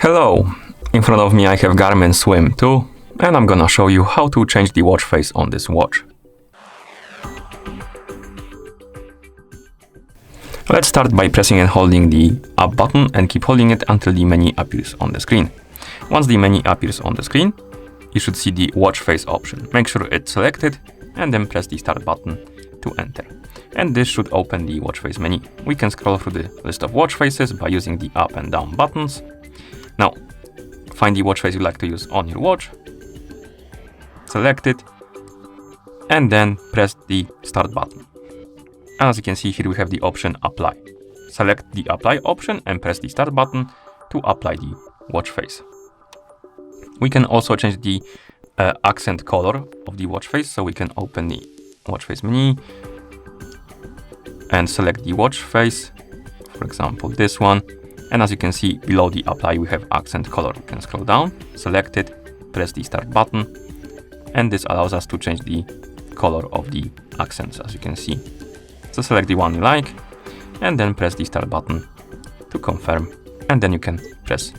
Hello! In front of me I have Garmin Swim 2 and I'm gonna show you how to change the watch face on this watch. Let's start by pressing and holding the up button and keep holding it until the menu appears on the screen. Once the menu appears on the screen, you should see the watch face option. Make sure it's selected and then press the start button to enter. And this should open the watch face menu. We can scroll through the list of watch faces by using the up and down buttons. Now, find the watch face you like to use on your watch, select it, and then press the start button. As you can see here we have the option apply. Select the apply option and press the start button to apply the watch face. We can also change the accent color of the watch face, so we can open the watch face menu and select the watch face, for example this one. And as you can see below the apply we have accent color. You can scroll down, select it, press the start button, and this allows us to change the color of the accents, as you can see. So select the one you like and then press the start button to confirm, and then you can press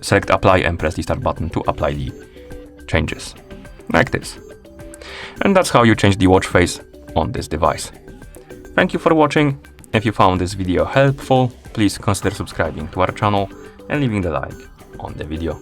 select apply and press the start button to apply the changes, like this. And that's how you change the watch face on this device. Thank you for watching. If you found this video helpful, please consider subscribing to our channel and leaving the like on the video.